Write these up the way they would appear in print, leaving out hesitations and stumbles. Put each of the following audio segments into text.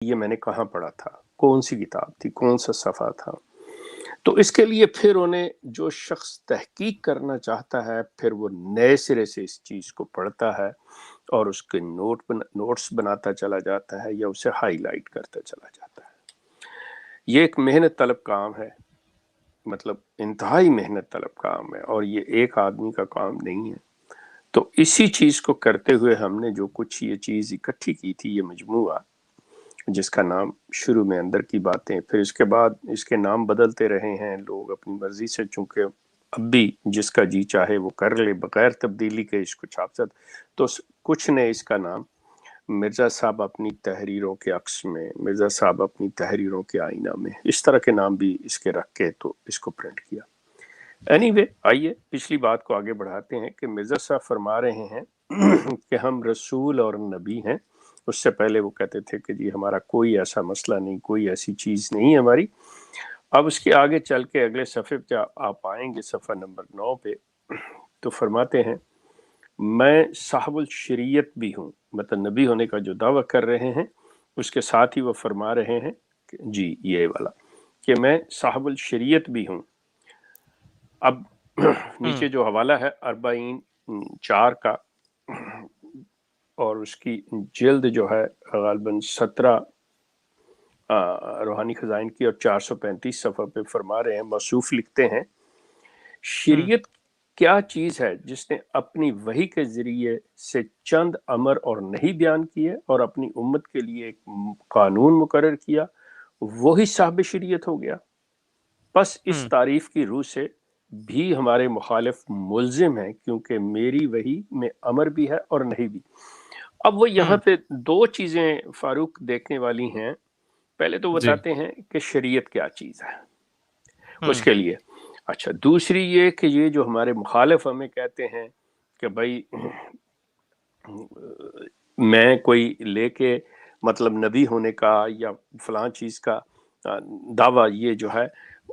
یہ میں نے کہاں پڑھا تھا، کون سی کتاب تھی، کون سا صفحہ تھا. تو اس کے لیے پھر انہیں جو شخص تحقیق کرنا چاہتا ہے پھر وہ نئے سرے سے اس چیز کو پڑھتا ہے اور اس کے نوٹس بناتا چلا جاتا ہے یا اسے ہائی لائٹ کرتا چلا جاتا ہے. یہ ایک محنت طلب کام ہے، مطلب انتہائی محنت طلب کام ہے، اور یہ ایک آدمی کا کام نہیں ہے. تو اسی چیز کو کرتے ہوئے ہم نے جو کچھ یہ چیز اکٹھی کی تھی، یہ مجموعہ جس کا نام شروع میں اندر کی باتیں، پھر اس کے بعد اس کے نام بدلتے رہے ہیں لوگ اپنی مرضی سے، چونکہ اب بھی جس کا جی چاہے وہ کر لے بغیر تبدیلی کے اس کو چھاپ سکتے. تو کچھ نے اس کا نام مرزا صاحب اپنی تحریروں کے عکس میں، مرزا صاحب اپنی تحریروں کے آئینہ میں، اس طرح کے نام بھی اس کے رکھ کے تو اس کو پرنٹ کیا. اینی وے آئیے پچھلی بات کو آگے بڑھاتے ہیں کہ مرزا صاحب فرما رہے ہیں کہ ہم رسول اور نبی ہیں. اس سے پہلے وہ کہتے تھے کہ جی ہمارا کوئی ایسا مسئلہ نہیں، کوئی ایسی چیز نہیں ہماری. اب اس کے آگے چل کے اگلے صفحے پہ آپ آئیں گے، صفحہ نمبر 9 پہ، تو فرماتے ہیں میں صاحب الشریعت بھی ہوں. مطلب نبی ہونے کا جو دعویٰ کر رہے ہیں اس کے ساتھ ہی وہ فرما رہے ہیں کہ جی یہ والا کہ میں صاحب الشریعت بھی ہوں. اب نیچے جو حوالہ ہے 40 کا اور اس کی جلد جو ہے غالباً 17 روحانی خزائن کی اور 435 صفحہ پہ فرما رہے ہیں، موصوف لکھتے ہیں شریعت کیا چیز ہے جس نے اپنی وحی کے ذریعے سے چند امر اور نہیں بیان کیے اور اپنی امت کے لیے ایک قانون مقرر کیا، وہی صاحب شریعت ہو گیا. پس اس تعریف کی روح سے بھی ہمارے مخالف ملزم ہیں کیونکہ میری وحی میں امر بھی ہے اور نہیں بھی. اب وہ یہاں پہ دو چیزیں فاروق دیکھنے والی ہیں. پہلے تو جی بتاتے ہیں کہ شریعت کیا چیز ہے اس کے لیے. اچھا، دوسری یہ کہ یہ جو ہمارے مخالف ہمیں کہتے ہیں کہ بھائی میں کوئی لے کے مطلب نبی ہونے کا یا فلاں چیز کا دعویٰ یہ جو ہے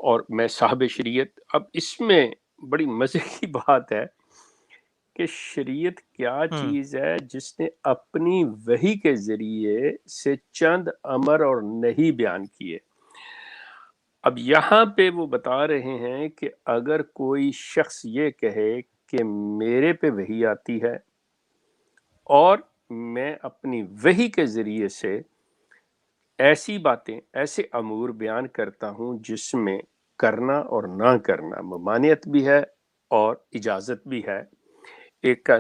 اور میں صاحب شریعت. اب اس میں بڑی مزے کی بات ہے کہ شریعت کیا چیز ہے جس نے اپنی وحی کے ذریعے سے چند امر اور نہیں بیان کیے. اب یہاں پہ وہ بتا رہے ہیں کہ اگر کوئی شخص یہ کہے کہ میرے پہ وحی آتی ہے اور میں اپنی وحی کے ذریعے سے ایسی باتیں، ایسے امور بیان کرتا ہوں جس میں کرنا اور نہ کرنا ممانعت بھی ہے اور اجازت بھی ہے ایک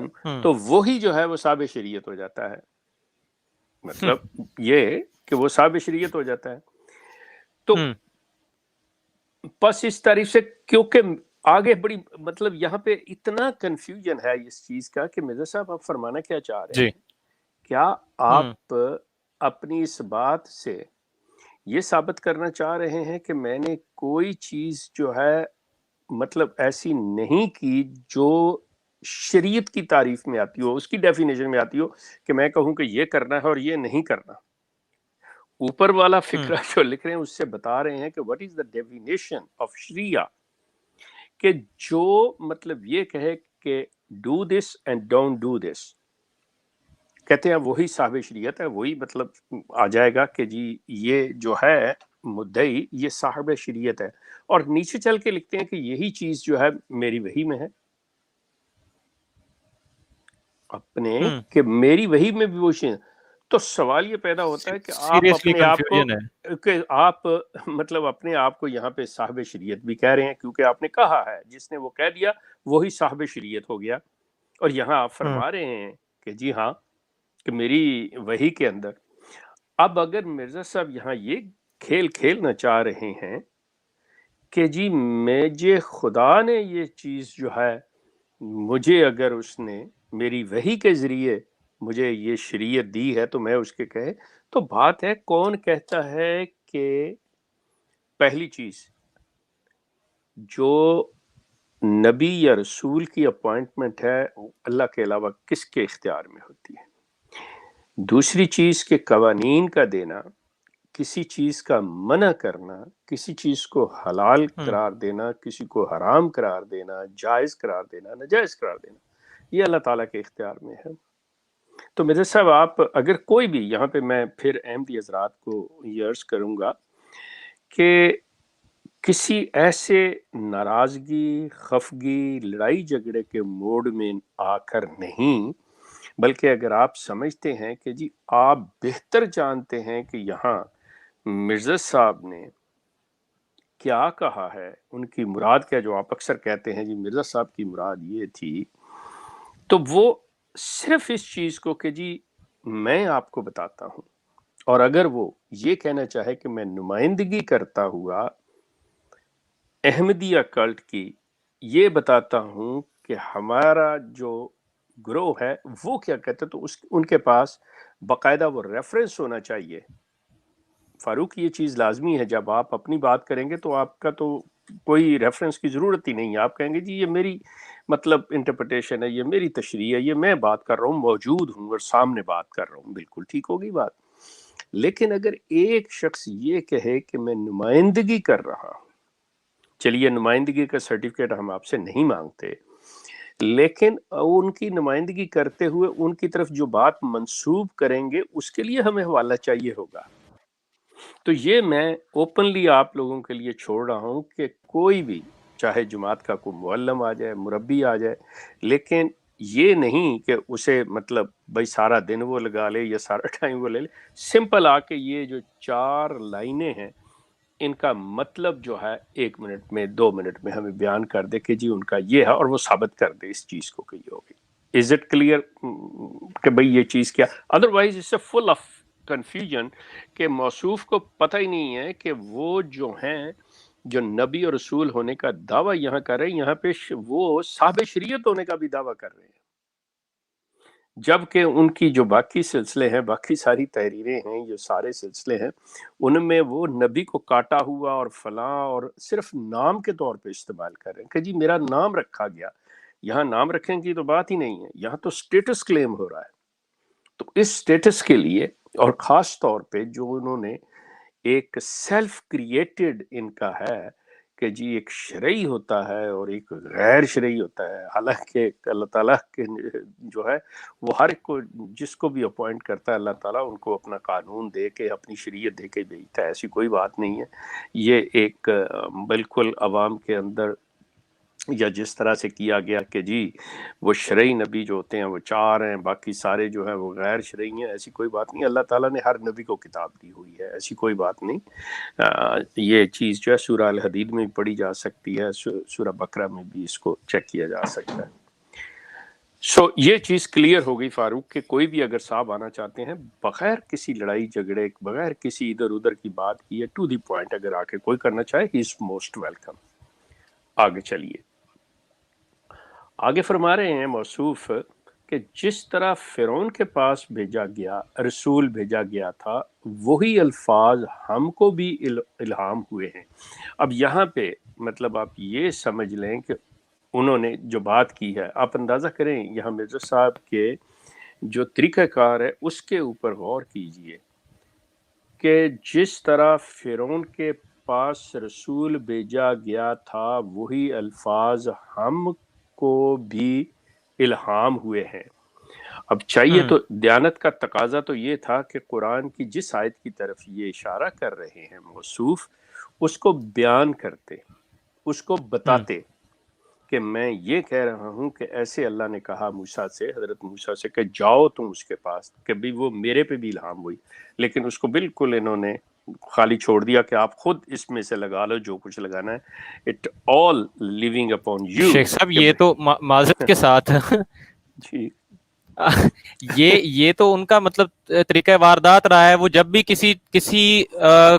تو وہی جو ہے وہ صاحب شریعت ہو جاتا ہے. مطلب یہ کہ وہ صاحب شریعت ہو جاتا ہے. تو پس اس تعریف سے کیونکہ آگے بڑی مطلب یہاں پہ اتنا کنفیوژن ہے اس چیز کا کہ مرزا صاحب آپ فرمانا کیا چاہ رہے ہیں؟ کیا آپ اپنی اس بات سے یہ ثابت کرنا چاہ رہے ہیں کہ میں نے کوئی چیز جو ہے مطلب ایسی نہیں کی جو شریعت کی تعریف میں آتی ہو، اس کی ڈیفینیشن میں آتی ہو کہ میں کہوں کہ یہ کرنا ہے اور یہ نہیں کرنا؟ اوپر والا فکرہ جو لکھ رہے ہیں اس سے بتا رہے ہیں کہ what is the definition of شریعہ، کہ جو مطلب یہ کہے کہ do this and don't do this، کہتے ہیں وہی صاحب شریعت ہے. وہی مطلب آ جائے گا کہ جی یہ جو ہے مدعی یہ صاحب شریعت ہے. اور نیچے چل کے لکھتے ہیں کہ یہی چیز جو ہے میری وحی میں ہے اپنے، کہ میری وحی میں بھی وہ چیز. تو سوال یہ پیدا ہوتا ہے کہ آپ سیریسلی اپنے آپ کو کنفیوژن ہے. کہ آپ مطلب اپنے آپ کو یہاں پہ صاحب شریعت بھی کہہ رہے ہیں کیونکہ آپ نے کہا ہے جس نے وہ کہہ دیا وہی صاحب شریعت ہو گیا. اور یہاں آپ فرما رہے ہیں کہ جی ہاں کہ میری وحی کے اندر. اب اگر مرزا صاحب یہاں یہ کھیل کھیلنا چاہ رہے ہیں کہ جی مجھے خدا نے یہ چیز جو ہے مجھے اگر اس نے میری وحی کے ذریعے مجھے یہ شریعت دی ہے تو میں اس کے کہے تو بات ہے کون کہتا ہے کہ پہلی چیز جو نبی یا رسول کی اپوائنٹمنٹ ہے اللہ کے علاوہ کس کے اختیار میں ہوتی ہے. دوسری چیز کہ قوانین کا دینا، کسی چیز کا منع کرنا، کسی چیز کو حلال قرار دینا، کسی کو حرام قرار دینا، جائز قرار دینا، ناجائز قرار دینا، یہ اللہ تعالیٰ کے اختیار میں ہے. تو مرزا صاحب آپ اگر کوئی بھی یہاں پہ میں پھر احمدی حضرات کو یہ عرض کروں گا کہ کسی ایسے ناراضگی، خفگی، لڑائی جھگڑے کے موڈ میں آ کر نہیں، بلکہ اگر آپ سمجھتے ہیں کہ جی آپ بہتر جانتے ہیں کہ یہاں مرزا صاحب نے کیا کہا ہے، ان کی مراد کیا، جو آپ اکثر کہتے ہیں جی مرزا صاحب کی مراد یہ تھی، تو وہ صرف اس چیز کو کہ جی میں آپ کو بتاتا ہوں، اور اگر وہ یہ کہنا چاہے کہ میں نمائندگی کرتا ہوا احمدیہ کلٹ کی یہ بتاتا ہوں کہ ہمارا جو گروہ ہے وہ کیا کہتے، تو ان کے پاس باقاعدہ وہ ریفرنس ہونا چاہیے۔ فاروق یہ چیز لازمی ہے، جب آپ اپنی بات کریں گے تو آپ کا تو کوئی ریفرنس کی ضرورت ہی نہیں ہے، آپ کہیں گے جی یہ میری مطلب انٹرپریٹیشن ہے، یہ میری تشریح ہے، یہ میں بات کر رہا ہوں، موجود ہوں اور سامنے بات کر رہا ہوں، بالکل ٹھیک ہوگی بات۔ لیکن اگر ایک شخص یہ کہے کہ میں نمائندگی کر رہا ہوں، چلیے نمائندگی کا سرٹیفکیٹ ہم آپ سے نہیں مانگتے، لیکن ان کی نمائندگی کرتے ہوئے ان کی طرف جو بات منسوب کریں گے اس کے لیے ہمیں حوالہ چاہیے ہوگا۔ تو یہ میں اوپنلی آپ لوگوں کے لیے چھوڑ رہا ہوں کہ کوئی بھی چاہے جماعت کا کوئی معلم آ جائے، مربی آ جائے، لیکن یہ نہیں کہ اسے مطلب بھائی سارا دن وہ لگا لے یا سارا ٹائم وہ لے لے، سمپل آ کے یہ جو 4 لائنیں ہیں ان کا مطلب جو ہے 1 منٹ میں 2 منٹ میں ہمیں بیان کر دے کہ جی ان کا یہ ہے، اور وہ ثابت کر دے اس چیز کو کہ یہ ہوگی۔ از اٹ کلیئر کہ بھئی یہ چیز کیا؟ ادروائز اس سے فل آف کنفیوژن کہ موصوف کو پتہ ہی نہیں ہے کہ وہ جو ہیں جو نبی اور رسول ہونے کا دعویٰ یہاں کر رہے ہیں، یہاں پہ وہ صاحب شریعت ہونے کا بھی دعویٰ کر رہے ہیں، جبکہ ان کی جو باقی سلسلے ہیں، باقی ساری تحریریں ہیں، جو سارے سلسلے ہیں، ان میں وہ نبی کو کاٹا ہوا اور فلاں اور صرف نام کے طور پہ استعمال کر رہے ہیں کہ جی میرا نام رکھا گیا۔ یہاں نام رکھنے کی تو بات ہی نہیں ہے، یہاں تو سٹیٹس کلیم ہو رہا ہے۔ تو اس سٹیٹس کے لیے، اور خاص طور پہ جو انہوں نے ایک سیلف کریٹڈ ان کا ہے کہ جی ایک شرعی ہوتا ہے اور ایک غیر شرعی ہوتا ہے، حالانکہ اللہ تعالیٰ کے جو ہے وہ ہر ایک کو جس کو بھی اپوائنٹ کرتا ہے اللہ تعالیٰ ان کو اپنا قانون دے کے اپنی شریعت دے کے بھیجتا ہے، ایسی کوئی بات نہیں ہے۔ یہ ایک بالکل عوام کے اندر یا جس طرح سے کیا گیا کہ جی وہ شرعی نبی جو ہوتے ہیں وہ 4 ہیں، باقی سارے جو ہیں وہ غیر شرعی ہیں، ایسی کوئی بات نہیں۔ اللہ تعالیٰ نے ہر نبی کو کتاب دی ہوئی ہے، ایسی کوئی بات نہیں۔ یہ چیز جو ہے سورہ الحدید میں بھی پڑھی جا سکتی ہے، سورہ بقرہ میں بھی اس کو چیک کیا جا سکتا ہے۔ یہ چیز کلیئر ہو گئی فاروق کہ کوئی بھی اگر صاحب آنا چاہتے ہیں بغیر کسی لڑائی جھگڑے، بغیر کسی ادھر ادھر کی بات کی ہے، ٹو دی پوائنٹ اگر آ کے کوئی کرنا چاہے، ہی از موسٹ ویلکم۔ آگے چلیے، آگے فرما رہے ہیں موصوف کہ جس طرح فرعون کے پاس بھیجا گیا رسول بھیجا گیا تھا، وہی الفاظ ہم کو بھی الہام ہوئے ہیں۔ اب یہاں پہ مطلب آپ یہ سمجھ لیں کہ انہوں نے جو بات کی ہے، آپ اندازہ کریں یہاں مرزا صاحب کے جو طریقہ کار ہے اس کے اوپر غور کیجئے کہ جس طرح فرعون کے پاس رسول بھیجا گیا تھا وہی الفاظ ہم کو بھی الہام ہوئے ہیں۔ اب چاہیے تو دیانت کا تقاضا تو یہ تھا کہ قرآن کی جس آیت کی طرف یہ اشارہ کر رہے ہیں موصوف، اس کو بیان کرتے، اس کو بتاتے کہ میں یہ کہہ رہا ہوں کہ ایسے اللہ نے کہا موسیٰ سے، حضرت موسیٰ سے کہ جاؤ تم اس کے پاس، کہ بھی وہ میرے پہ بھی الہام ہوئی، لیکن اس کو بالکل انہوں نے خالی چھوڑ دیا کہ آپ خود اس میں سے لگا لو جو کچھ لگانا ہے، it all leaving upon you. Sheikh صاحب یہ تو معذرت کے ساتھ جی یہ تو ان کا مطلب طریقہ واردات رہا ہے، وہ جب بھی کسی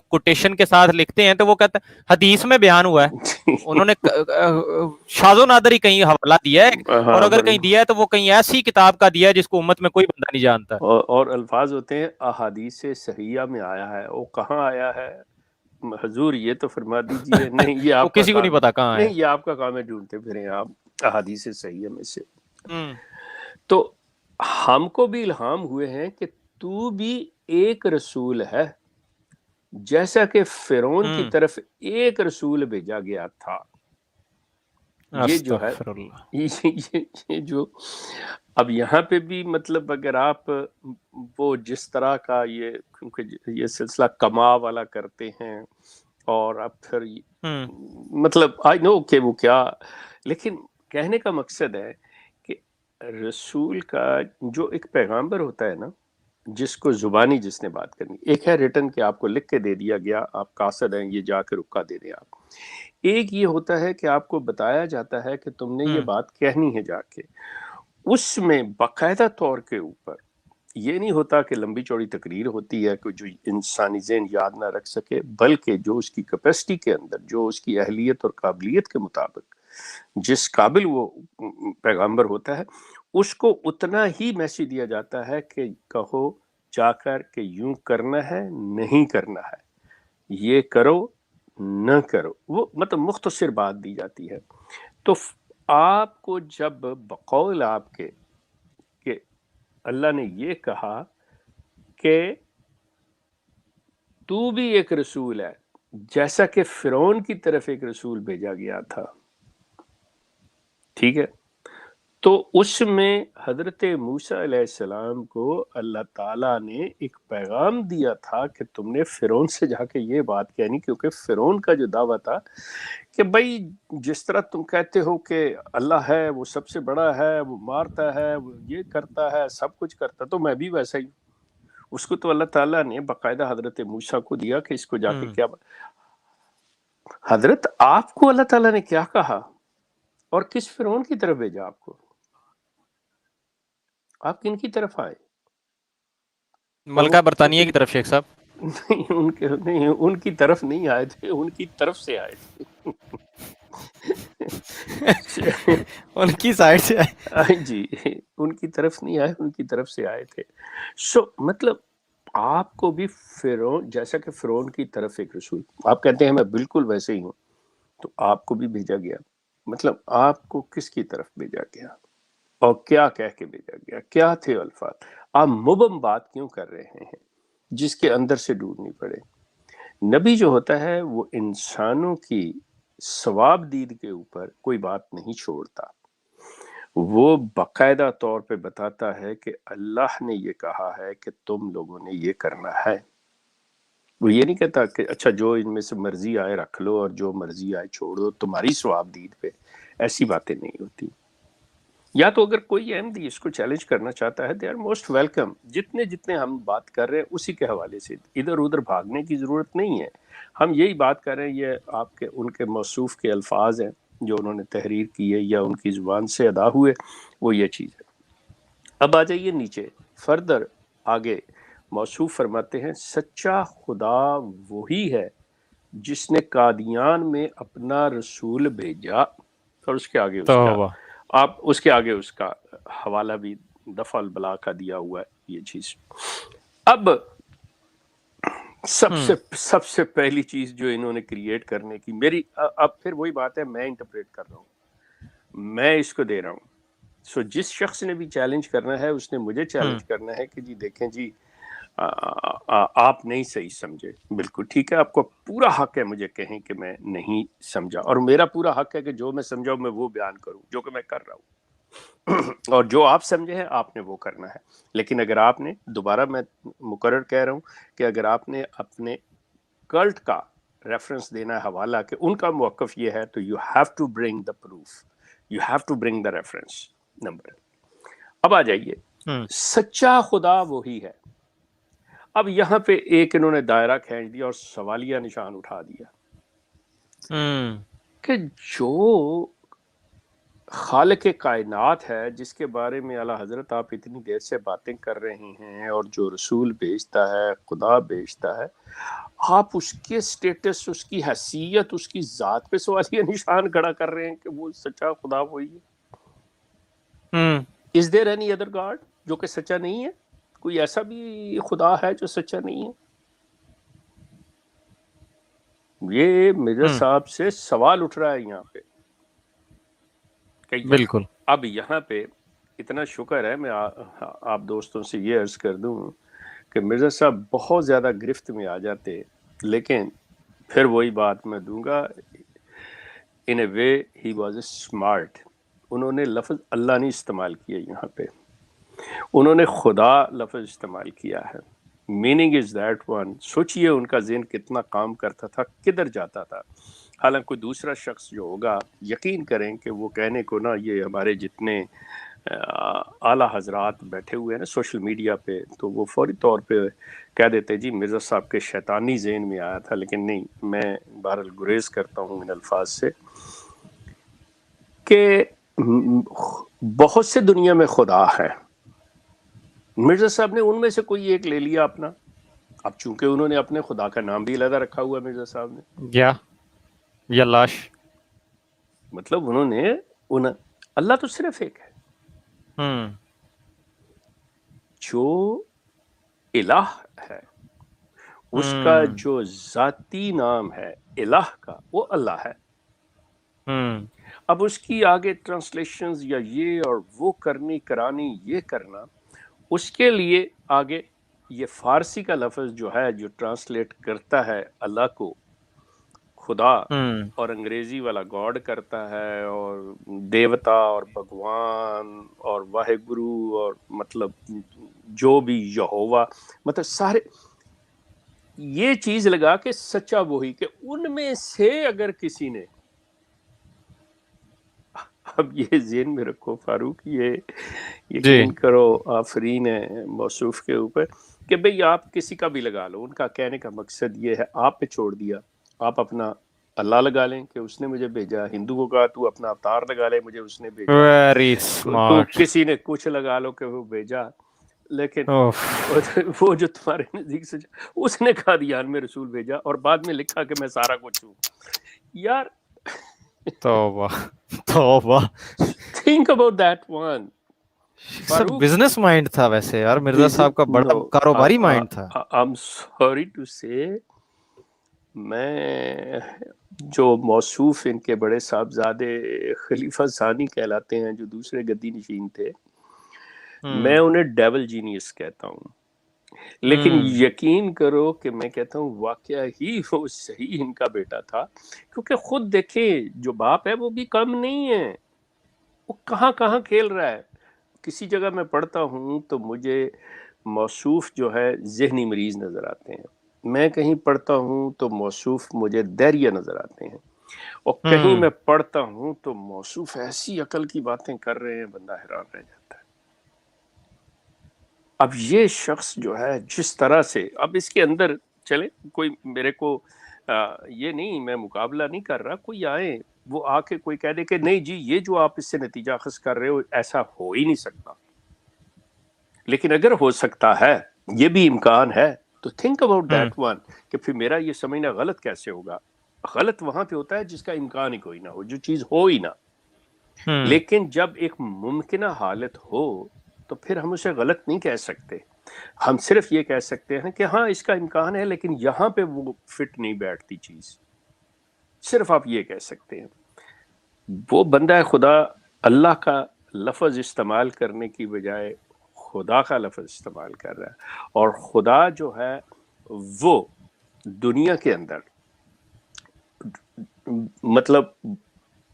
کوٹیشن کے ساتھ لکھتے ہیں تو وہ کہتے ہیں حدیث میں بیان ہوا ہے، انہوں نے شاذ و نادر ہی کہیں حوالہ دیا ہے، اور اگر کہیں دیا ہے تو وہ کہیں ایسی کتاب کا دیا ہے جس کو امت میں کوئی بندہ نہیں جانتا، اور الفاظ ہوتے ہیں احادیث صحیحہ میں آیا ہے، وہ کہاں آیا ہے حضور یہ تو فرما دیجئے، نہیں یہ وہ آپ کا کسی کو کام نہیں پتا کہاں نہیں، ہے۔ یہ آپ کا کام ہے ڈھونڈتے پھریں آپ احادیث صحیحہ میں سے۔ تو ہم کو بھی الہام ہوئے ہیں کہ تو بھی ایک رسول ہے، جیسا کہ فرعون کی طرف ایک رسول بھیجا گیا تھا۔ یہ جو ہے یہ جو اب یہاں پہ بھی مطلب اگر آپ وہ جس طرح کا یہ کیونکہ یہ سلسلہ کما والا کرتے ہیں اور اب پھر مطلب آئی نو کہ وہ کیا، لیکن کہنے کا مقصد ہے کہ رسول کا جو ایک پیغامبر ہوتا ہے نا، جس کو زبانی جس نے بات کرنی، ایک ہے ریٹن کہ آپ کو لکھ کے دے دیا گیا، آپ قاصد ہیں یہ جا کے رکا دے دیں آپ، ایک یہ ہوتا ہے کہ آپ کو بتایا جاتا ہے کہ تم نے یہ بات کہنی ہے جا کے، اس میں باقاعدہ طور کے اوپر یہ نہیں ہوتا کہ لمبی چوڑی تقریر ہوتی ہے کہ جو انسانی ذہن یاد نہ رکھ سکے، بلکہ جو اس کی کیپیسٹی کے اندر، جو اس کی اہلیت اور قابلیت کے مطابق جس قابل وہ پیغامبر ہوتا ہے، اس کو اتنا ہی میسج دیا جاتا ہے کہ کہو جا کر کہ یوں کرنا ہے نہیں کرنا ہے، یہ کرو نہ کرو، وہ مطلب مختصر بات دی جاتی ہے۔ تو آپ کو جب بقول آپ کے کہ اللہ نے یہ کہا کہ تو بھی ایک رسول ہے جیسا کہ فرعون کی طرف ایک رسول بھیجا گیا تھا، ٹھیک ہے، تو اس میں حضرت موسیٰ علیہ السلام کو اللہ تعالیٰ نے ایک پیغام دیا تھا کہ تم نے فرعون سے جا کے یہ بات کہنی، کیونکہ فرعون کا جو دعویٰ تھا کہ بھائی جس طرح تم کہتے ہو کہ اللہ ہے، وہ سب سے بڑا ہے، وہ مارتا ہے، وہ یہ کرتا ہے، سب کچھ کرتا، تو میں بھی ویسا ہی ہوں۔ اس کو تو اللہ تعالیٰ نے باقاعدہ حضرت موسیٰ کو دیا کہ اس کو جا کے کیا حضرت آپ کو اللہ تعالیٰ نے کیا کہا اور کس فرعون کی طرف بھیجا آپ کو؟ آپ کن کی طرف آئے؟ ملکہ برطانیہ کی طرف شیخ صاحب؟ نہیں ان کی طرف نہیں آئے تھے، ان کی طرف سے آئے تھے ان کی سائڈ سے آئے جی، ان کی طرف نہیں آئے، ان کی طرف سے آئے تھے۔ سو مطلب آپ کو بھی فرعون جیسا کہ فرعون کی طرف ایک رسول، آپ کہتے ہیں میں بالکل ویسے ہی ہوں، تو آپ کو بھی بھیجا گیا، مطلب آپ کو کس کی طرف بھیجا گیا اور کیا کہہ کے بھیجا گیا، کیا تھے الفاظ، آپ مبہم بات کیوں کر رہے ہیں جس کے اندر سے ڈوبنی پڑے؟ نبی جو ہوتا ہے وہ انسانوں کی ثواب دید کے اوپر کوئی بات نہیں چھوڑتا، وہ باقاعدہ طور پہ بتاتا ہے کہ اللہ نے یہ کہا ہے کہ تم لوگوں نے یہ کرنا ہے، وہ یہ نہیں کہتا کہ اچھا جو ان میں سے مرضی آئے رکھ لو اور جو مرضی آئے چھوڑ دو، تمہاری ثواب دید پہ، ایسی باتیں نہیں ہوتی۔ یا تو اگر کوئی احمدی اس کو چیلنج کرنا چاہتا ہے دے آر موسٹ ویلکم، جتنے ہم بات کر رہے ہیں اسی کے حوالے سے، ادھر ادھر بھاگنے کی ضرورت نہیں ہے، ہم یہی بات کر رہے ہیں، یہ آپ کے ان کے موصوف کے الفاظ ہیں جو انہوں نے تحریر کی ہے یا ان کی زبان سے ادا ہوئے، وہ یہ چیز ہے۔ اب آ جائیے نیچے فردر آگے، موصوف فرماتے ہیں سچا خدا وہی ہے جس نے قادیان میں اپنا رسول بھیجا، اور اس کے آگے اس کا آپ اس کے آگے اس کا حوالہ بھی دفع البلا کا دیا ہوا ہے یہ چیز۔ اب سب سے پہلی چیز جو انہوں نے کریٹ کرنے کی، میری اب پھر وہی بات ہے، میں انٹرپریٹ کر رہا ہوں، میں اس کو دے رہا ہوں، سو جس شخص نے بھی چیلنج کرنا ہے اس نے مجھے چیلنج کرنا ہے کہ جی دیکھیں جی آپ نہیں صحیح سمجھے، بالکل ٹھیک ہے، آپ کو پورا حق ہے مجھے کہیں کہ میں نہیں سمجھا، اور میرا پورا حق ہے کہ جو میں سمجھا میں وہ بیان کروں جو کہ میں کر رہا ہوں اور جو آپ سمجھے ہیں آپ نے وہ کرنا ہے۔ لیکن اگر آپ نے، دوبارہ میں مقرر کہہ رہا ہوں کہ اگر آپ نے اپنے کلٹ کا ریفرنس دینا ہے حوالہ کہ ان کا موقف یہ ہے، تو you have to bring the proof, you have to bring the reference number. اب آ جائیے سچا خدا وہی ہے۔ اب یہاں پہ ایک انہوں نے دائرہ کھینچ دیا اور سوالیہ نشان اٹھا دیا کہ جو خالق کائنات ہے، جس کے بارے میں اعلیٰ حضرت آپ اتنی دیر سے باتیں کر رہے ہیں، اور جو رسول بھیجتا ہے، خدا بھیجتا ہے، آپ اس کے سٹیٹس، اس کی حیثیت، اس کی ذات پہ سوالیہ نشان کھڑا کر رہے ہیں کہ وہ سچا خدا وہی ہے۔ Is there any other God جو کہ سچا نہیں ہے؟ کوئی ایسا بھی خدا ہے جو سچا نہیں ہے؟ یہ مرزا صاحب سے سوال اٹھ رہا ہے یہاں پہ کہ بالکل۔ اب یہاں پہ اتنا شکر ہے، میں آپ دوستوں سے یہ عرض کر دوں کہ مرزا صاحب بہت زیادہ گرفت میں آ جاتے، لیکن پھر وہی بات میں دوں گا، in a way he was smart. انہوں نے لفظ اللہ نہیں استعمال کیا یہاں پہ, انہوں نے خدا لفظ استعمال کیا ہے. Meaning is that one. سوچئے ان کا ذہن کتنا کام کرتا تھا, کدھر جاتا تھا. حالانکہ کوئی دوسرا شخص جو ہوگا, یقین کریں کہ وہ کہنے کو نا, یہ ہمارے جتنے اعلیٰ حضرات بیٹھے ہوئے ہیں نا سوشل میڈیا پہ, تو وہ فوری طور پہ کہہ دیتے جی مرزا صاحب کے شیطانی ذہن میں آیا تھا. لیکن نہیں, میں بہرحال گریز کرتا ہوں ان الفاظ سے کہ بہت سے دنیا میں خدا ہے. مرزا صاحب نے ان میں سے کوئی ایک لے لیا اپنا. اب چونکہ انہوں نے اپنے خدا کا نام بھی علیحدہ رکھا ہوا ہے مرزا صاحب نے, یا لاش, مطلب انہوں نے اللہ تو صرف ایک ہے. جو الہ ہے اس کا جو ذاتی نام ہے الہ کا, وہ اللہ ہے. اب اس کی آگے ٹرانسلیشنز یا یہ اور وہ کرنی کرانی یہ کرنا, اس کے لیے آگے یہ فارسی کا لفظ جو ہے جو ٹرانسلیٹ کرتا ہے اللہ کو خدا, اور انگریزی والا گاڈ کرتا ہے, اور دیوتا اور بھگوان اور واحے گرو, اور مطلب جو بھی یہوہ, مطلب سارے یہ چیز لگا کے سچا وہی کہ ان میں سے اگر کسی نے, اب یہ ذہن میں رکھو فاروق, یہ یقین کرو آفرین ہے موصوف کے اوپر کہ بھئی آپ کسی کا بھی لگا لو. ان کا کہنے کا مقصد یہ ہے, آپ پہ چھوڑ دیا, آپ اپنا اللہ لگا لیں کہ اس نے مجھے بھیجا. ہندو کو کہا تو اپنا اوتار لگا لے, مجھے اس نے بھیجا. ویری تو اسمارٹ. کسی نے کچھ لگا لو کہ وہ بھیجا, لیکن وہ جو تمہارے نزدیک سے اس نے کہا دیان میں رسول بھیجا, اور بعد میں لکھا کہ میں سارا کچھ ہوں. یار توبہ توبہ, think about that one. Sir business mind تھا ویسے یار, مرزا صاحب کا بڑا کاروباری مائنڈ تھا. I'm sorry to say, میں جو موصوف ان کے بڑے صاحبزادے خلیفہ ثانی کہلاتے ہیں جو دوسرے گدی نشین تھے, میں انہیں ڈیول جینیس کہتا ہوں. لیکن یقین کرو کہ میں کہتا ہوں واقعہ ہی وہ صحیح ان کا بیٹا تھا, کیونکہ خود دیکھیں جو باپ ہے وہ بھی کم نہیں ہے, وہ کہاں کہاں کھیل رہا ہے. کسی جگہ میں پڑھتا ہوں تو مجھے موصوف جو ہے ذہنی مریض نظر آتے ہیں, میں کہیں پڑھتا ہوں تو موصوف مجھے دہریہ نظر آتے ہیں, اور کہیں میں پڑھتا ہوں تو موصوف ایسی عقل کی باتیں کر رہے ہیں بندہ حیران رہ جاتا ہے. اب یہ شخص جو ہے جس طرح سے, اب اس کے اندر چلے کوئی میرے کو یہ نہیں, میں مقابلہ نہیں کر رہا, کوئی آئے وہ آ کے کوئی کہہ دے کہ نہیں جی یہ جو آپ اس سے نتیجہ اخذ کر رہے ہو ایسا ہو ہی نہیں سکتا, لیکن اگر ہو سکتا ہے, یہ بھی امکان ہے, تو تھنک اباؤٹ دیٹ ون کہ پھر میرا یہ سمجھنا غلط کیسے ہوگا. غلط وہاں پہ ہوتا ہے جس کا امکان ہی کوئی نہ ہو, جو چیز ہو ہی نہ. لیکن جب ایک ممکنہ حالت ہو تو پھر ہم اسے غلط نہیں کہہ سکتے. ہم صرف یہ کہہ سکتے ہیں کہ ہاں اس کا امکان ہے, لیکن یہاں پہ وہ فٹ نہیں بیٹھتی چیز. صرف آپ یہ کہہ سکتے ہیں. وہ بندہ خدا اللہ کا لفظ استعمال کرنے کی بجائے خدا کا لفظ استعمال کر رہا ہے, اور خدا جو ہے وہ دنیا کے اندر مطلب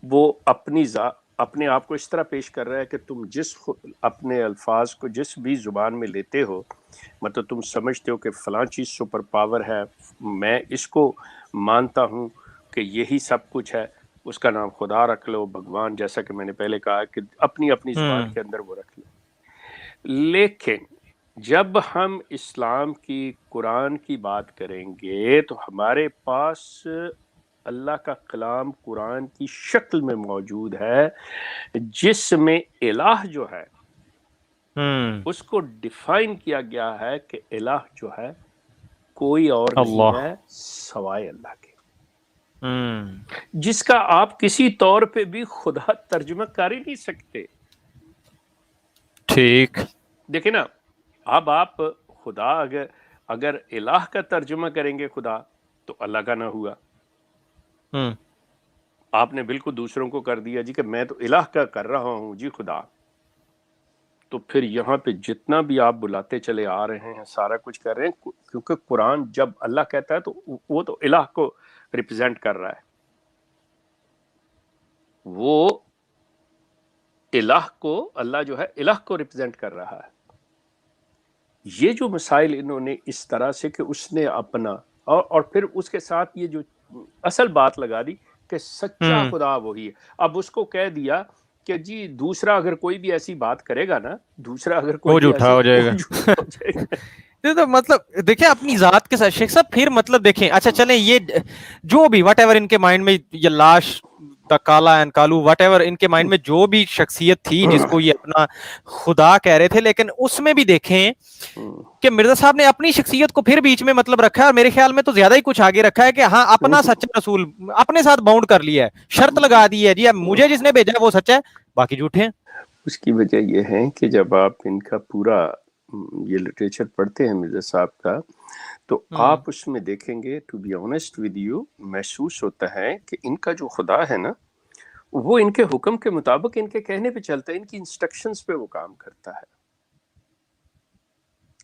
وہ اپنے آپ کو اس طرح پیش کر رہا ہے کہ تم جس اپنے الفاظ کو جس بھی زبان میں لیتے ہو, مطلب تم سمجھتے ہو کہ فلاں چیز سپر پاور ہے, میں اس کو مانتا ہوں کہ یہی سب کچھ ہے, اس کا نام خدا رکھ لو, بھگوان, جیسا کہ میں نے پہلے کہا کہ اپنی اپنی زبان کے اندر وہ رکھ لو. لیکن جب ہم اسلام کی قرآن کی بات کریں گے تو ہمارے پاس اللہ کا کلام قرآن کی شکل میں موجود ہے, جس میں الہ جو ہے اس کو ڈیفائن کیا گیا ہے کہ الہ جو ہے کوئی اور نہیں ہے سوائے اللہ کے, جس کا آپ کسی طور پہ بھی خدا ترجمہ کر ہی نہیں سکتے. ٹھیک دیکھیں نا, اب آپ خدا اگر الہ کا ترجمہ کریں گے خدا تو اللہ کا نہ ہوا. آپ نے بالکل دوسروں کو کر دیا جی کہ میں تو الہ کا کر رہا ہوں جی خدا, تو پھر یہاں پہ جتنا بھی آپ بلاتے چلے آ رہے ہیں سارا کچھ کر رہے ہیں, کیونکہ قرآن جب اللہ کہتا ہے تو وہ تو الہ کو ریپرزینٹ کر رہا ہے. وہ الہ کو، اللہ جو ہے الہ کو ریپرزینٹ کر رہا ہے. یہ جو مسائل انہوں نے اس طرح سے کہ اس نے اپنا اور پھر اس کے ساتھ یہ جو اصل بات لگا دی کہ سچا خدا وہی ہے. اب اس کو کہہ دیا کہ جی دوسرا اگر کوئی بھی ایسی بات کرے گا نا، دوسرا اگر کوئی وہ بھی جھوٹا ہو جائے گا. جھوٹا ہو جائے گا. تو مطلب دیکھیں اپنی ذات کے ساتھ شیخ صاحب پھر مطلب دیکھیں اچھا چلیں یہ جو بھی وٹ ایور ان کے مائنڈ میں یہ لاش دا کالا اینڈ کالو وٹ ایور ان کے مائنڈ میں جو بھی شخصیت تھی جس کو یہ اپنا خدا کہہ رہے تھے، لیکن اس میں بھی دیکھیں کہ مرزا صاحب نے اپنی شخصیت کو پھر بیچ میں مطلب رکھا ہے، اور میرے خیال میں تو زیادہ ہی کچھ آگے رکھا ہے کہ ہاں اپنا سچا رسول اپنے ساتھ باؤنڈ کر لیا ہے، شرط لگا دی ہے جی اب مجھے جس نے بھیجا ہے وہ سچا ہے باقی جھوٹے ہیں. اس کی وجہ یہ ہے کہ جب آپ ان کا پورا یہ لٹریچر پڑھتے ہیں مرزا صاحب کا، تو آپ اس میں دیکھیں گے to be honest with you محسوس ہوتا ہے کہ ان کا جو خدا ہے نا وہ ان کے حکم کے مطابق ان کے کہنے پہ چلتا ہے، ان کی انسٹرکشنز پہ وہ کام کرتا ہے.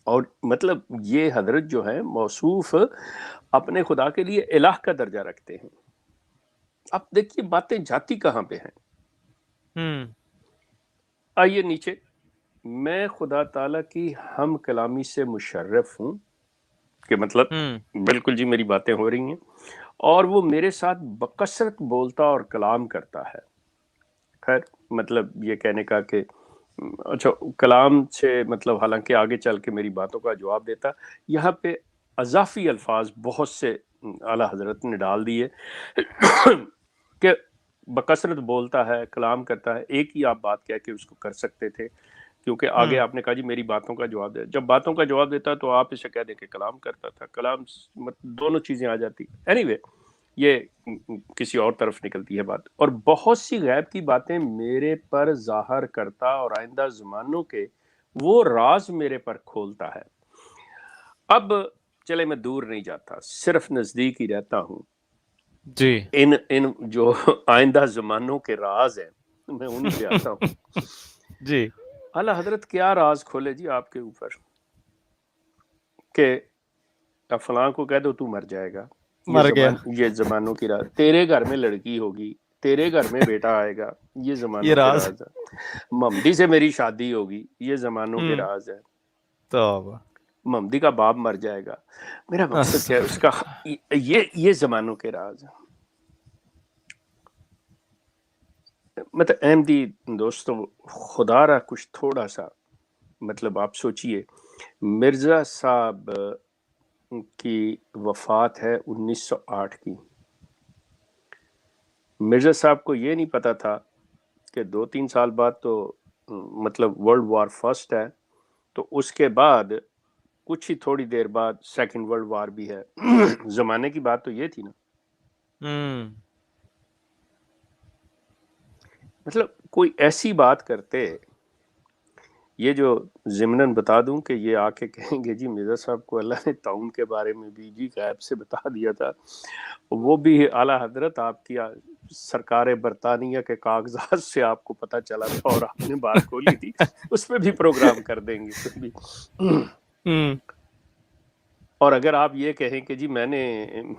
اور مطلب یہ حضرت جو ہے موصوف اپنے خدا کے لیے الہ کا درجہ رکھتے ہیں. اب دیکھیے باتیں جاتی کہاں پہ ہیں. آئیے نیچے. میں خدا تعالیٰ کی ہم کلامی سے مشرف ہوں کہ مطلب بالکل جی میری باتیں ہو رہی ہیں اور وہ میرے ساتھ بکثرت بولتا اور کلام کرتا ہے. خیر مطلب یہ کہنے کا کہ اچھا کلام سے مطلب حالانکہ آگے چل کے میری باتوں کا جواب دیتا. یہاں پہ اضافی الفاظ بہت سے اعلیٰ حضرت نے ڈال دیے کہ بکثرت بولتا ہے کلام کرتا ہے. ایک ہی آپ بات کہہ کے اس کو کر سکتے تھے کیونکہ آگے آپ نے کہا جی میری باتوں کا جواب دے. جب باتوں کا جواب دیتا تو آپ اسے کہہ دیں کہ کلام کرتا تھا. کلام دونوں چیزیں آ جاتی. اینی وے یہ کسی اور طرف نکلتی ہے بات. اور بہت سی غیب کی باتیں میرے پر ظاہر کرتا اور آئندہ زمانوں کے وہ راز میرے پر کھولتا ہے. اب چلے میں دور نہیں جاتا، صرف نزدیک ہی رہتا ہوں جی. ان جو آئندہ زمانوں کے راز ہیں میں انہیں پہ آتا ہوں. جی اعلیٰ حضرت کیا راز کھولے جی آپ کے اوپر کہ فلاں کو کہہ دو تو مر جائے گا، مر گیا، یہ زمانوں کی راز. تیرے گھر میں لڑکی ہوگی، تیرے گھر میں بیٹا آئے گا، یہ زمانوں کے راز ہے. ممدی سے میری شادی ہوگی، یہ زمانوں کے راز ہے. ممدی کا باپ مر جائے گا. میرا مقصد کیا ہے اس کا، یہ زمانوں کے راز ہیں. مطلب احمدی دوستوں خدا را کچھ تھوڑا سا مطلب آپ سوچئے مرزا صاحب کی وفات ہے 1908 کی. مرزا صاحب کو یہ نہیں پتا تھا کہ 2-3 سال بعد تو مطلب ورلڈ وار فرسٹ ہے، تو اس کے بعد کچھ ہی تھوڑی دیر بعد سیکنڈ ورلڈ وار بھی ہے. زمانے کی بات تو یہ تھی نا. مطلب کوئی ایسی بات کرتے، یہ جو ضمناً بتا دوں کہ یہ آ کے کہیں گے جی مرزا صاحب کو اللہ نے تعاون کے بارے میں بھی جی غیب سے بتا دیا تھا، وہ بھی اعلیٰ حضرت آپ کی سرکار برطانیہ کے کاغذات سے آپ کو پتہ چلا تھا اور آپ نے بات کھولی تھی، اس پہ بھی پروگرام کر دیں گے پھر بھی. اور اگر آپ یہ کہیں کہ جی میں نے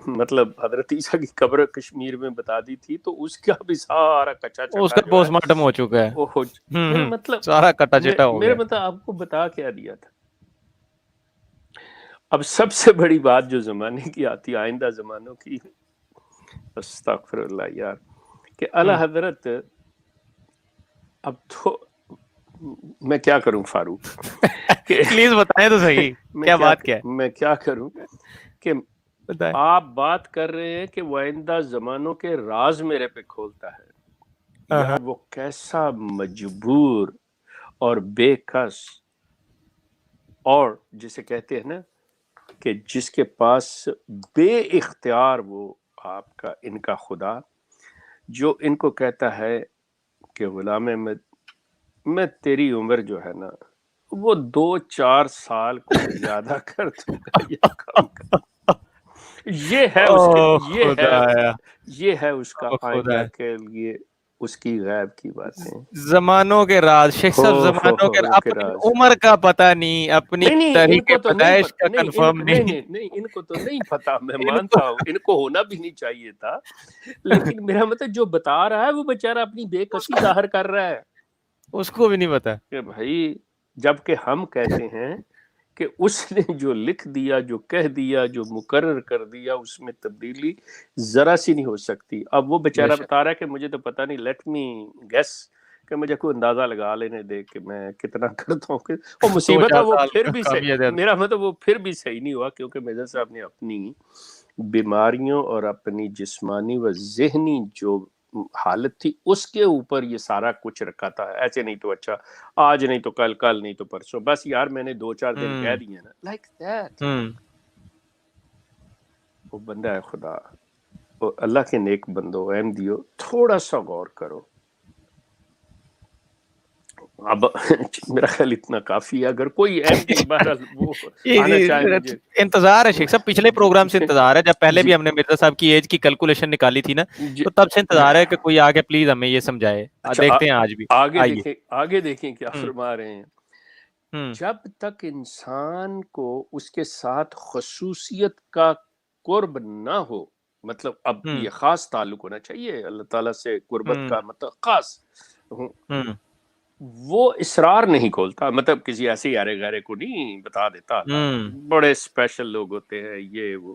مطلب حضرت عیسیٰ کی قبر کشمیر میں بتا دی تھی تو اس کا بھی سارا کچا چکا اس کا پوسٹ مارٹم ہو چکا ہے، میرا مطلب سارا کٹا چٹا ہو گیا. میرا مطلب آپ کو بتا کیا دیا تھا. اب سب سے بڑی بات جو زمانے کی آتی آئندہ زمانوں کی، استغفر اللہ یار، کہ اعلیٰ حضرت اب تو میں کیا کروں فاروق، پلیز بتائیں تو صحیح کیا بات کیا ہے. میں کیا کروں کہ آپ بات کر رہے ہیں کہ وہ آئندہ زمانوں کے راز میرے پہ کھولتا ہے. یار وہ کیسا مجبور اور بے کس اور جسے کہتے ہیں نا کہ جس کے پاس بے اختیار وہ آپ کا ان کا خدا جو ان کو کہتا ہے کہ غلام احمد میں تیری عمر جو ہے نا وہ 2-4 سال کو زیادہ کر دوں گا یہ کام کر. یہ ہے اس کا آئندہ کے لیے اس کی غیب کی باتیں. زمانوں کے راز شیخ صاحب, زمانوں کے اپنی عمر کا پتہ نہیں, اپنی تاریخ پیدائش کا کنفرم نہیں. نہیں ان کو تو نہیں پتا, میں مانتا ہوں ان کو ہونا بھی نہیں چاہیے تھا, لیکن میرا مطلب جو بتا رہا ہے وہ بیچارہ اپنی بے کسی ظاہر کر رہا ہے, اس کو بھی نہیں پتا کہ بھائی جبکہ ہم کہتے ہیں کہ اس نے جو لکھ دیا, جو کہہ دیا, جو مقرر کر دیا, اس میں تبدیلی ذرا سی نہیں ہو سکتی. اب وہ بیچارہ بتا رہا ہے کہ مجھے تو پتہ نہیں, لیٹ می گیس, کہ مجھے کوئی اندازہ لگا لینے دے کہ میں کتنا کرتا ہوں. اور مصیبت ہے وہ پھر بھی صحیح, میرا مطلب وہ پھر بھی صحیح نہیں ہوا, کیونکہ مرزا صاحب نے اپنی بیماریوں اور اپنی جسمانی و ذہنی جو حالت تھی اس کے اوپر یہ سارا کچھ رکھا تھا. ایسے نہیں تو اچھا آج نہیں تو کل, کل نہیں تو پرسوں, بس یار میں نے 2-4 دن کہہ دیے نا, لائک دیٹ. وہ بندہ ہے خدا, وہ اللہ کے نیک بندو, احمدیو, تھوڑا سا غور کرو. اب میرا خیال اتنا کافی ہے, اگر کوئی احمدی بہرحال وہ آنا چاہے مجھے انتظار ہے شیخ صاحب, پچھلے پروگرام سے انتظار ہے, جب پہلے بھی ہم نے مرزا صاحب کی ایج کی کیلکولیشن نکالی تھی نا, تو تب سے انتظار ہے کہ کوئی آگے پلیز ہمیں یہ سمجھائے. دیکھتے ہیں آج بھی, آگے دیکھیں کیا فرما رہے ہیں. جب تک انسان کو اس کے ساتھ خصوصیت کا قرب نہ ہو, مطلب اب یہ خاص تعلق ہونا چاہیے اللہ تعالیٰ سے, قربت کا مطلب خاص, وہ اسرار نہیں کھولتا, مطلب کسی ایسے یارے غیرے کو نہیں بتا دیتا. بڑے اسپیشل لوگ ہوتے ہیں یہ وہ,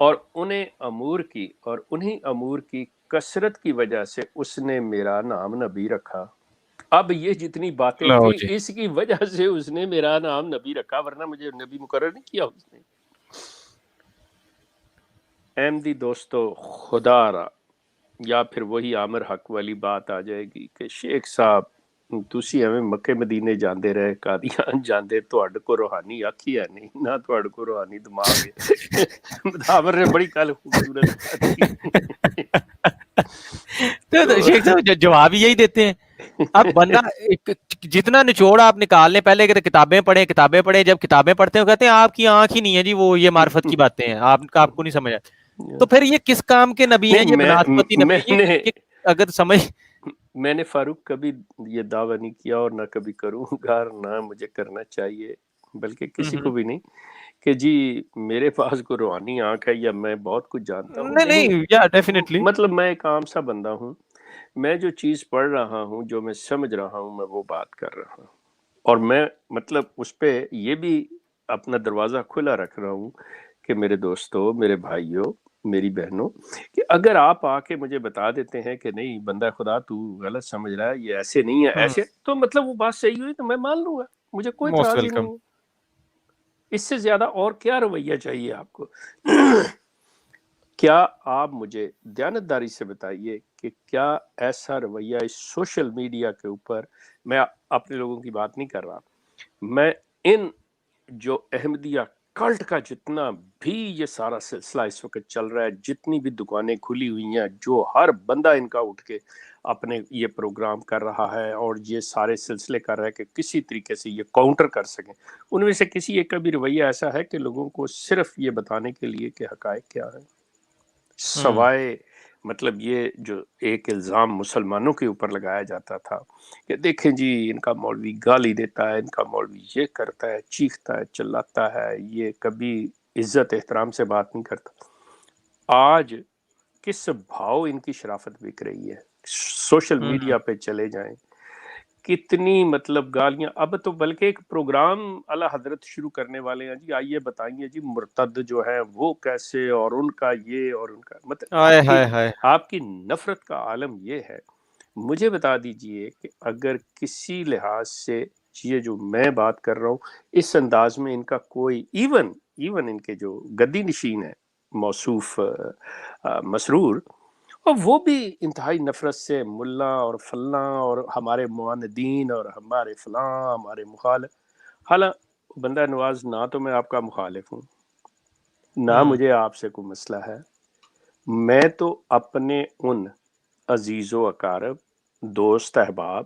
اور انہیں امور کی کثرت کی وجہ سے اس نے میرا نام نبی رکھا. اب یہ جتنی باتیں تھی اس کی وجہ سے اس نے میرا نام نبی رکھا, ورنہ مجھے نبی مقرر نہیں کیا اس نے. احمدی دوستو, خدا را, یا پھر وہی عامر حق والی بات آ جائے گی کہ شیخ صاحب تسی ہمیں مکے مدینے جاندے رہے, قادیان جاندے, تواڈے کو روحانی آکھی ہے نہیں نہ تواڈے کو روحانی دماغ ہے. عامر نے بڑی کل خوبصورت بات کی. تو شیخ صاحب جواب یہی دیتے ہیں. اب بندہ جتنا نچوڑ آپ نکال لیں, پہلے کہتے کتابیں پڑھیں, جب کتابیں پڑھتے ہیں کہتے ہیں آپ کی آنکھ ہی نہیں ہے جی, وہ یہ معرفت کی باتیں ہیں, آپ کو نہیں سمجھا. تو پھر یہ کس کام کے نبی ہیں, یہ بناسپتی نبی ہیں, اگر سمجھ. میں نے فاروق کبھی یہ دعویٰ نہیں کیا اور نہ کبھی کروں گا, نہ مجھے کرنا چاہیے, بلکہ کسی کو بھی نہیں, کہ جی میرے پاس کوئی روحانی آنکھ ہے یا میں بہت کچھ جانتا ہوں. نہیں, مطلب میں ایک عام سا بندہ ہوں, میں جو چیز پڑھ رہا ہوں, جو میں سمجھ رہا ہوں, میں وہ بات کر رہا ہوں. اور میں مطلب اس پہ یہ بھی اپنا دروازہ کھلا رکھ رہا ہوں کہ میرے دوستوں, میرے بھائیوں, میری بہنوں, کہ اگر آپ آ کے مجھے بتا دیتے ہیں کہ نہیں بندہ خدا تو غلط سمجھ رہا ہے, یہ ایسے نہیں ہے ایسے, تو مطلب وہ بات صحیح ہوئی تو میں مان لوں گا, مجھے کوئی اعتراض ہی نہیں ہے. اس سے زیادہ اور کیا رویہ چاہیے آپ کو؟ کیا آپ مجھے دیانتداری سے بتائیے کہ کیا ایسا رویہ اس سوشل میڈیا کے اوپر, میں اپنے لوگوں کی بات نہیں کر رہا, میں ان جو احمدیہ کلٹ کا جتنا بھی یہ سارا سلسلہ اس وقت چل رہا ہے, جتنی بھی دکانیں کھلی ہوئی ہیں, جو ہر بندہ ان کا اٹھ کے اپنے یہ پروگرام کر رہا ہے اور یہ سارے سلسلے کر رہا ہے کہ کسی طریقے سے یہ کاؤنٹر کر سکیں, ان میں سے کسی ایک کا بھی رویہ ایسا ہے کہ لوگوں کو صرف یہ بتانے کے لیے کہ حقائق کیا ہے, سوائے مطلب یہ جو ایک الزام مسلمانوں کے اوپر لگایا جاتا تھا کہ دیکھیں جی ان کا مولوی گالی دیتا ہے, ان کا مولوی یہ کرتا ہے, چیختا ہے, چلاتا ہے, یہ کبھی عزت احترام سے بات نہیں کرتا. آج کس بھاؤ ان کی شرافت بک رہی ہے, سوشل میڈیا پہ چلے جائیں, کتنی مطلب گالیاں. اب تو بلکہ ایک پروگرام اعلیٰ حضرت شروع کرنے والے ہیں, جی آئیے بتائیے جی مرتد جو ہے وہ کیسے, اور ان کا یہ اور ان کا, مطلب آپ کی نفرت کا عالم یہ ہے. مجھے بتا دیجئے کہ اگر کسی لحاظ سے یہ جو میں بات کر رہا ہوں اس انداز میں ان کا کوئی ایون ان کے جو گدی نشین ہے موصوف مسرور, اور وہ بھی انتہائی نفرت سے ملا اور فلاں اور ہمارے معاندین اور ہمارے فلاں ہمارے مخالف. حالانکہ بندہ نواز, نہ تو میں آپ کا مخالف ہوں, نہ مجھے آپ سے کوئی مسئلہ ہے, میں تو اپنے ان عزیز و اقارب, دوست احباب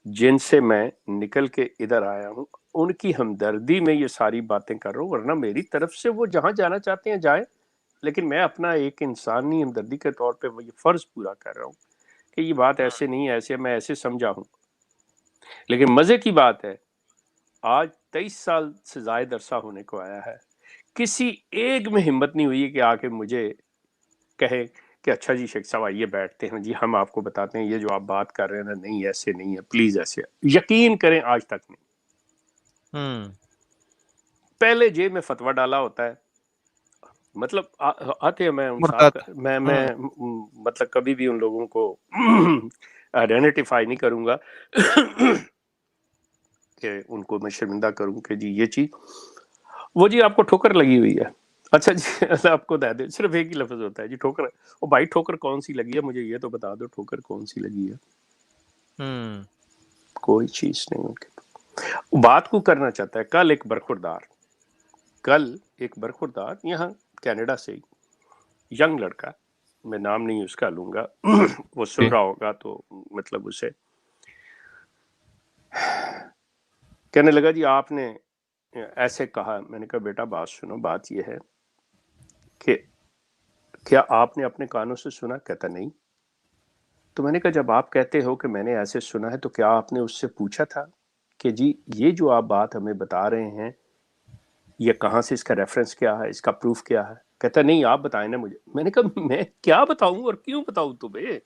جن سے میں نکل کے ادھر آیا ہوں, ان کی ہمدردی میں یہ ساری باتیں کر رہا ہوں, ورنہ میری طرف سے وہ جہاں جانا چاہتے ہیں جائیں, لیکن میں اپنا ایک انسانی ہمدردی کے طور پہ وہ یہ فرض پورا کر رہا ہوں کہ یہ بات ایسے نہیں ہے، ایسے میں ایسے سمجھا ہوں. لیکن مزے کی بات ہے آج 23 سال سے زائد عرصہ ہونے کو آیا ہے، کسی ایک میں ہمت نہیں ہوئی کہ آ کے مجھے کہے کہ اچھا جی شیخ صاحب آئیے بیٹھتے ہیں جی، ہم آپ کو بتاتے ہیں یہ جو آپ بات کر رہے ہیں نا، نہیں ایسے نہیں ہے، پلیز ایسے. یقین کریں آج تک نہیں. پہلے جیب میں فتویٰ ڈالا ہوتا ہے، مطلب آتے ہیں، میں ان صاحب کا میں مطلب کبھی بھی ان لوگوں کو آئیڈینٹیفائی نہیں کروں گا کہ ان کو میں شرمندہ کروں کہ جی یہ چیز وہ جی آپ کو ٹھوکر لگی ہوئی ہے. اچھا جی اللہ آپ کو دے دے، صرف ایک ہی لفظ ہوتا ہے جی ٹھوکر. او بھائی ٹھوکر کون سی لگی ہے مجھے یہ تو بتا دو، ٹھوکر کون سی لگی ہے؟ کوئی چیز نہیں ان کے بات کو کرنا چاہتا ہے. کل ایک برخوردار یہاں کینیڈا سے ینگ لڑکا، میں نام نہیں اس کا لوں گا، وہ سن رہا ہوگا تو مطلب اسے کہنے لگا جی آپ نے ایسے کہا. میں نے کہا بیٹا بات سنو، بات یہ ہے کہ کیا آپ نے اپنے کانوں سے سنا؟ کہتا نہیں. تو میں نے کہا جب آپ کہتے ہو کہ میں نے ایسے سنا ہے تو کیا آپ نے اس سے پوچھا تھا کہ جی یہ جو آپ بات ہمیں بتا رہے ہیں یہ کہاں سے، اس کا ریفرنس کیا ہے، اس کا پروف کیا ہے؟ کہتا نہیں آپ بتائیں نا مجھے. میں نے کہا میں کیا بتاؤں اور کیوں بتاؤں تمہیں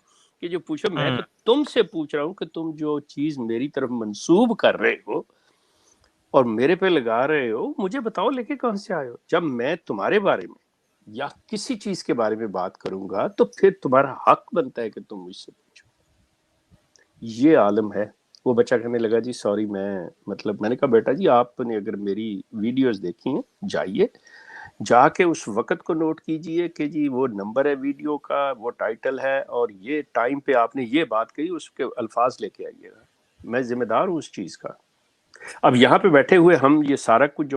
کہ جو پوچھو. میں تو تم سے پوچھ رہا ہوں کہ تم جو چیز میری طرف منسوب کر رہے ہو اور میرے پہ لگا رہے ہو، مجھے بتاؤ لے کے کہاں سے آئے ہو. جب میں تمہارے بارے میں یا کسی چیز کے بارے میں بات کروں گا تو پھر تمہارا حق بنتا ہے کہ تم مجھ سے پوچھو. یہ عالم ہے. وہ بچہ کہنے لگا جی سوری میں نے کہا بیٹا جی آپ نے اگر میری ویڈیوز دیکھی ہیں جائیے جا کے اس وقت کو نوٹ کیجئے کہ جی وہ نمبر ہے ویڈیو کا، وہ ٹائٹل ہے، اور یہ ٹائم پہ آپ نے یہ بات کہی، اس کے الفاظ لے کے آئیے گا. میں ذمہ دار ہوں اس چیز کا. اب یہاں پہ بیٹھے ہوئے ہم یہ سارا کچھ جو